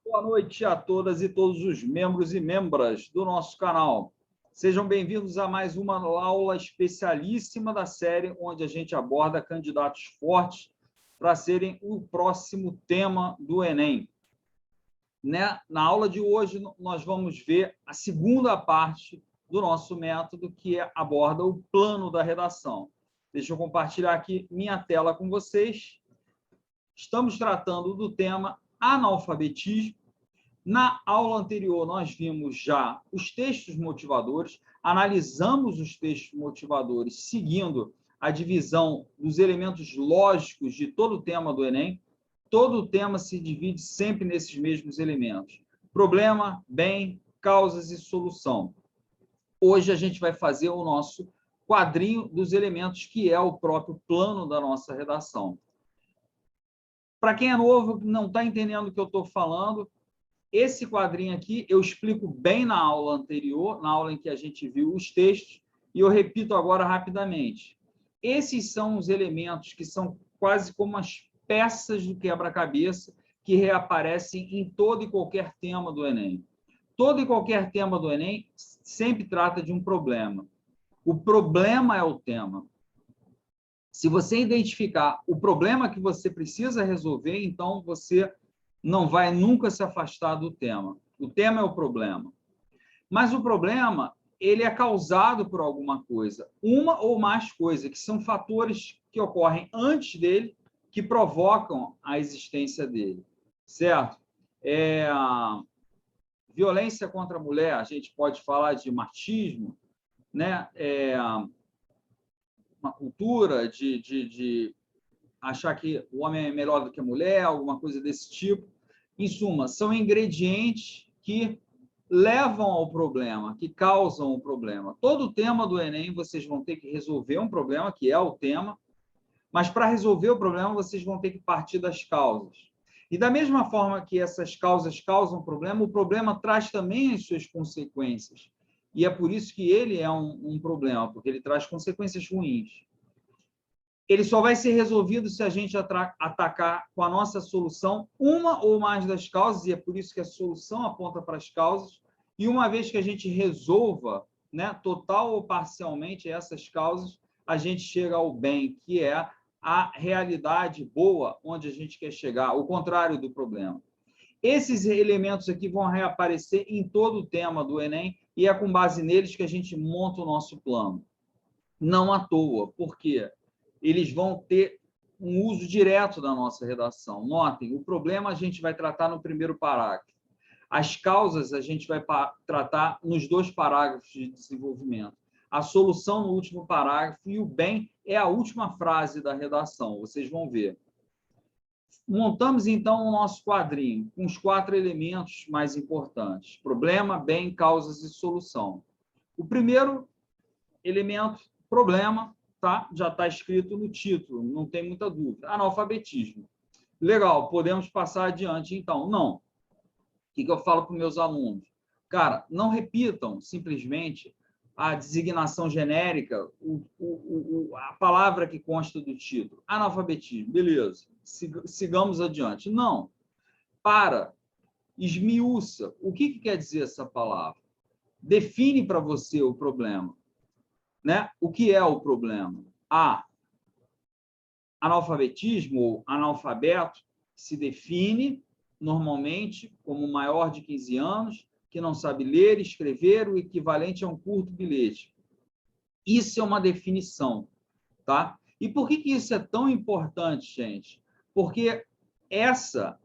Boa noite a todas e todos os membros e membras do nosso canal. Sejam bem-vindos a mais uma aula especialíssima da série, onde a gente aborda candidatos fortes para serem o próximo tema do Enem. Na aula de hoje, nós vamos ver a segunda parte do nosso método, que aborda o plano da redação. Deixa eu compartilhar aqui minha tela com vocês. Estamos tratando do tema analfabetismo. Na aula anterior, nós vimos já os textos motivadores, analisamos os textos motivadores seguindo a divisão dos elementos lógicos de todo o tema do Enem. Todo o tema se divide sempre nesses mesmos elementos: problema, bem, causas e solução. Hoje a gente vai fazer o nosso quadrinho dos elementos, que é o próprio plano da nossa redação. Para quem é novo, não está entendendo o que eu estou falando, esse quadrinho aqui eu explico bem na aula anterior, na aula em que a gente viu os textos, e eu repito agora rapidamente. Esses são os elementos que são quase como as peças do quebra-cabeça que reaparecem em todo e qualquer tema do Enem. Todo e qualquer tema do Enem sempre trata de um problema. O problema é o tema. Se você identificar o problema que você precisa resolver, então você não vai nunca se afastar do tema. O tema é o problema. Mas o problema, ele é causado por alguma coisa, uma ou mais coisas, que são fatores que ocorrem antes dele, que provocam a existência dele, certo? Violência contra a mulher, a gente pode falar de machismo, né? Uma cultura de achar que o homem é melhor do que a mulher, alguma coisa desse tipo. Em suma, são ingredientes que levam ao problema, que causam o problema. Todo o tema do Enem, vocês vão ter que resolver um problema, que é o tema, mas para resolver o problema, vocês vão ter que partir das causas. E da mesma forma que essas causas causam o problema traz também as suas consequências. E é por isso que ele é um problema, porque ele traz consequências ruins. Ele só vai ser resolvido se a gente atacar com a nossa solução uma ou mais das causas, e é por isso que a solução aponta para as causas, e uma vez que a gente resolva, né, total ou parcialmente essas causas, a gente chega ao bem, que é a realidade boa onde a gente quer chegar, o contrário do problema. Esses elementos aqui vão reaparecer em todo o tema do Enem, e é com base neles que a gente monta o nosso plano. Não à toa, por quê? Eles vão ter um uso direto da nossa redação. Notem, o problema a gente vai tratar no primeiro parágrafo. As causas a gente vai tratar nos 2 parágrafos de desenvolvimento. A solução no último parágrafo e o bem é a última frase da redação. Vocês vão ver. Montamos, então, o nosso quadrinho com os 4 elementos mais importantes: problema, bem, causas e solução. O primeiro elemento, problema, tá? Já está escrito no título, não tem muita dúvida. Analfabetismo. Legal, podemos passar adiante, então. Não. O que eu falo para os meus alunos? Cara, não repitam simplesmente a designação genérica, a palavra que consta do título. Analfabetismo, beleza. Sigamos adiante. Não. Esmiuça. O que quer dizer essa palavra? Define para você o problema. Né? O que é o problema? Analfabetismo ou analfabeto se define normalmente como maior de 15 anos, que não sabe ler e escrever, o equivalente a um curto bilhete. Isso é uma definição, tá? E por que isso é tão importante, gente? Porque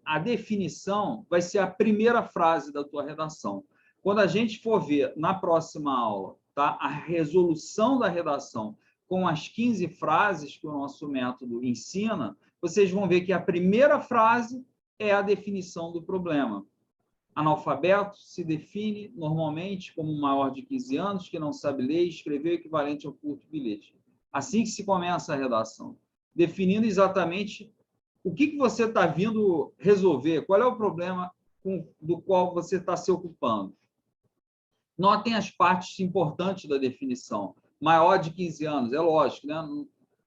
a definição vai ser a primeira frase da tua redação. Quando a gente for ver na próxima aula, tá, a resolução da redação com as 15 frases que o nosso método ensina, vocês vão ver que a primeira frase é a definição do problema. Analfabeto se define normalmente como maior de 15 anos, que não sabe ler e escrever, equivalente ao curto bilhete. Assim que se começa a redação, definindo exatamente o que você está vindo resolver, qual é o problema do qual você está se ocupando. Notem as partes importantes da definição. Maior de 15 anos, é lógico, né?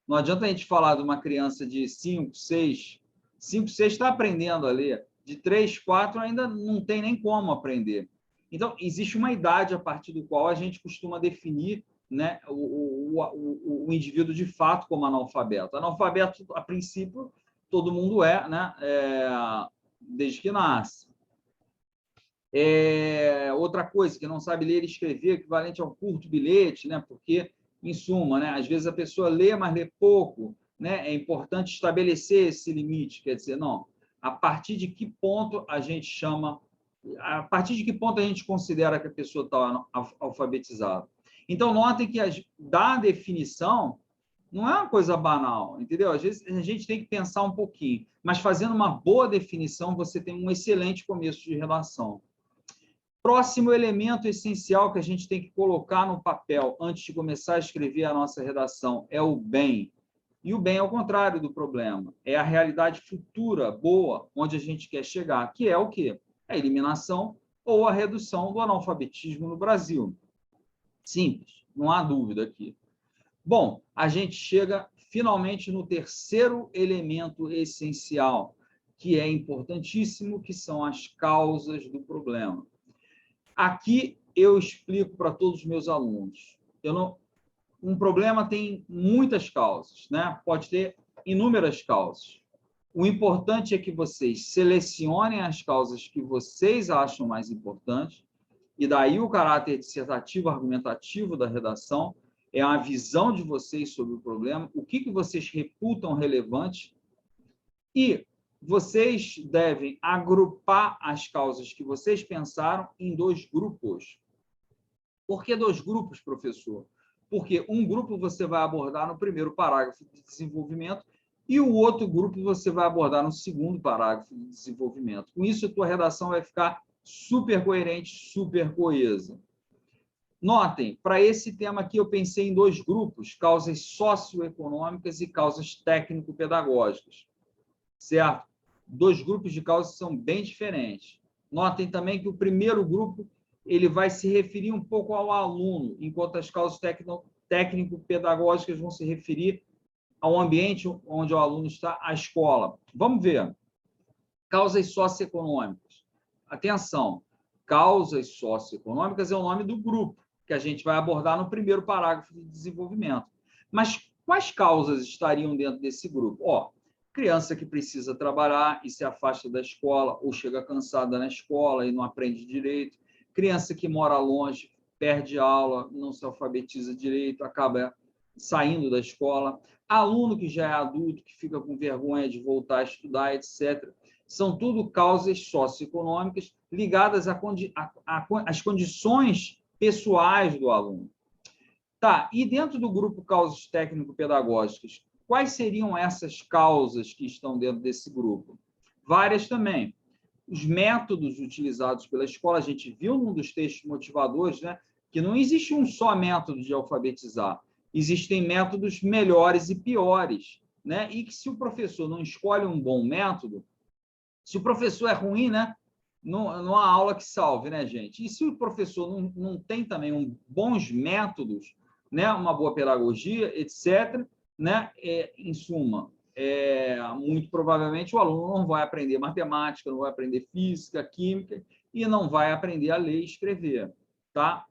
Não adianta a gente falar de uma criança de 5, 6 está aprendendo a ler. de 3, 4 ainda não tem nem como aprender. Então, existe uma idade a partir do qual a gente costuma definir, né, o indivíduo de fato como analfabeto. Analfabeto, a princípio, todo mundo é, né, desde que nasce. Outra coisa, que não sabe ler e escrever, equivalente a um curto bilhete, né, porque, em suma, né, às vezes a pessoa lê, mas lê pouco, né, é importante estabelecer esse limite, quer dizer, não, a partir de que ponto a gente chama, a partir de que ponto a gente considera que a pessoa está alfabetizada. Então, notem que da definição não é uma coisa banal, entendeu? Às vezes a gente tem que pensar um pouquinho, mas fazendo uma boa definição, você tem um excelente começo de redação. Próximo elemento essencial que a gente tem que colocar no papel antes de começar a escrever a nossa redação é o bem. E o bem é o contrário do problema. É a realidade futura, boa, onde a gente quer chegar, que é o quê? A eliminação ou a redução do analfabetismo no Brasil. Simples, não há dúvida aqui. Bom, a gente chega finalmente no terceiro elemento essencial, que é importantíssimo, que são as causas do problema. Aqui eu explico para todos os meus alunos. Um problema tem muitas causas, né? Pode ter inúmeras causas. O importante é que vocês selecionem as causas que vocês acham mais importantes, e daí o caráter dissertativo, argumentativo da redação, é a visão de vocês sobre o problema, o que vocês reputam relevante, e vocês devem agrupar as causas que vocês pensaram em 2 grupos. Por que 2 grupos, professor? Porque um grupo você vai abordar no primeiro parágrafo de desenvolvimento e o outro grupo você vai abordar no segundo parágrafo de desenvolvimento. Com isso, a tua redação vai ficar super coerente, super coesa. Notem, para esse tema aqui eu pensei em 2 grupos, causas socioeconômicas e causas técnico-pedagógicas, certo? 2 grupos de causas são bem diferentes. Notem também que o primeiro grupo ele vai se referir um pouco ao aluno, enquanto as causas técnico-pedagógicas vão se referir ao ambiente onde o aluno está, à escola. Vamos ver. Causas socioeconômicas. Atenção, causas socioeconômicas é o nome do grupo que a gente vai abordar no primeiro parágrafo de desenvolvimento. Mas quais causas estariam dentro desse grupo? Criança que precisa trabalhar e se afasta da escola, ou chega cansada na escola e não aprende direito. Criança que mora longe, perde aula, não se alfabetiza direito, acaba saindo da escola. Aluno que já é adulto, que fica com vergonha de voltar a estudar, etc. São tudo causas socioeconômicas ligadas às condições pessoais do aluno. Tá, e dentro do grupo causas técnico-pedagógicas, quais seriam essas causas que estão dentro desse grupo? Várias também. Os métodos utilizados pela escola, a gente viu num dos textos motivadores, né, que não existe um só método de alfabetizar. Existem métodos melhores e piores, né? E que se o professor não escolhe um bom método, se o professor é ruim, né, não há aula que salve, né, gente? E se o professor não tem também bons métodos, né, uma boa pedagogia, etc., né, em suma, muito provavelmente o aluno não vai aprender matemática, não vai aprender física, química e não vai aprender a ler e escrever, tá?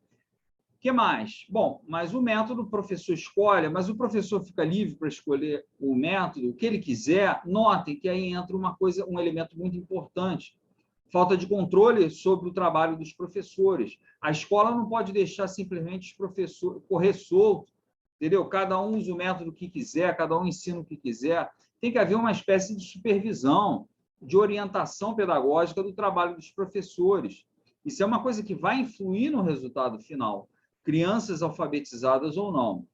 O que mais? Bom, mas o método o professor escolhe, mas o professor fica livre para escolher o método que ele quiser. Notem que aí entra um elemento muito importante, falta de controle sobre o trabalho dos professores. A escola não pode deixar simplesmente os professores correr solto, entendeu? Cada um usa o método que quiser, cada um ensina o que quiser. Tem que haver uma espécie de supervisão, de orientação pedagógica do trabalho dos professores. Isso é uma coisa que vai influir no resultado final, crianças alfabetizadas ou não. O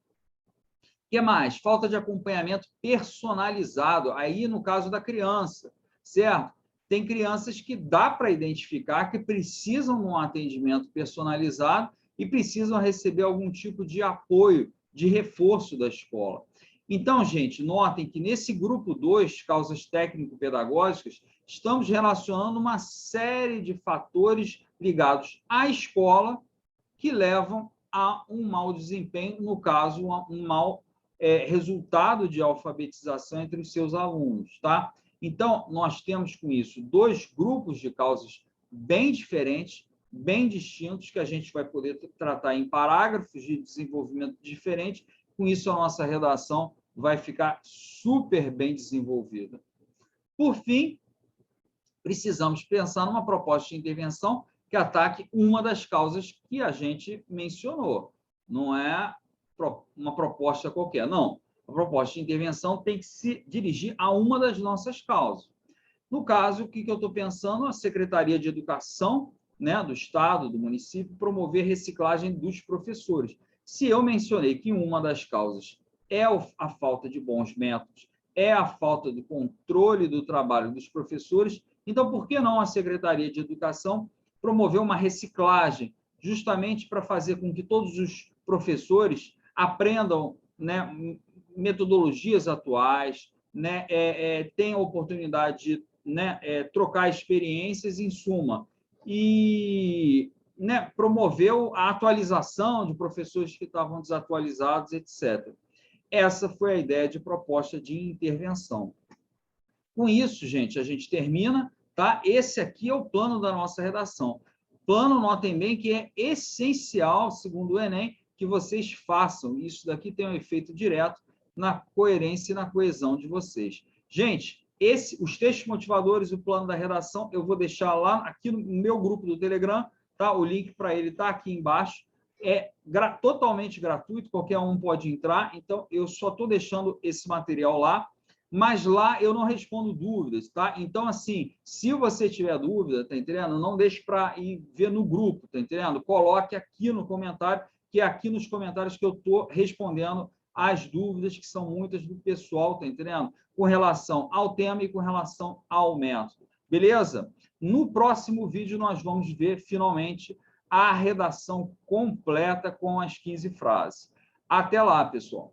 que mais? Falta de acompanhamento personalizado, aí no caso da criança, certo? Tem crianças que dá para identificar que precisam de um atendimento personalizado e precisam receber algum tipo de apoio, de reforço da escola. Então, gente, notem que nesse grupo 2, causas técnico-pedagógicas, estamos relacionando uma série de fatores ligados à escola que levam a um mau desempenho, no caso, um mau resultado de alfabetização entre os seus alunos, tá? Então, nós temos com isso 2 grupos de causas bem diferentes, bem distintos, que a gente vai poder tratar em parágrafos de desenvolvimento diferentes. Com isso, a nossa redação vai ficar super bem desenvolvida. Por fim, precisamos pensar numa proposta de intervenção que ataque uma das causas que a gente mencionou. Não é uma proposta qualquer, não. A proposta de intervenção tem que se dirigir a uma das nossas causas. No caso, o que eu estou pensando? A Secretaria de Educação, né, do Estado, do município, promover reciclagem dos professores. Se eu mencionei que uma das causas é a falta de bons métodos, é a falta de controle do trabalho dos professores, então por que não a Secretaria de Educação promover uma reciclagem, justamente para fazer com que todos os professores aprendam, né, metodologias atuais, né, tenham a oportunidade de, né, trocar experiências, em suma, e, né, promoveu a atualização de professores que estavam desatualizados, etc. Essa foi a ideia de proposta de intervenção. Com isso, gente, a gente termina, tá? Esse aqui é o plano da nossa redação. Plano, notem bem que é essencial, segundo o Enem, que vocês façam. Isso daqui tem um efeito direto na coerência e na coesão de vocês. Gente, os textos motivadores, o plano da redação, eu vou deixar lá aqui no meu grupo do Telegram, tá? O link para ele está aqui embaixo. É totalmente gratuito, qualquer um pode entrar, então eu só estou deixando esse material lá, mas lá eu não respondo dúvidas, tá? Então, assim, se você tiver dúvida, tá entendendo? Não deixe para ir ver no grupo, tá entendendo? Coloque aqui no comentário, que é aqui nos comentários que eu estou respondendo as dúvidas, que são muitas do pessoal, tá entendendo? Com relação ao tema e com relação ao método. Beleza? No próximo vídeo, nós vamos ver, finalmente, a redação completa com as 15 frases. Até lá, pessoal!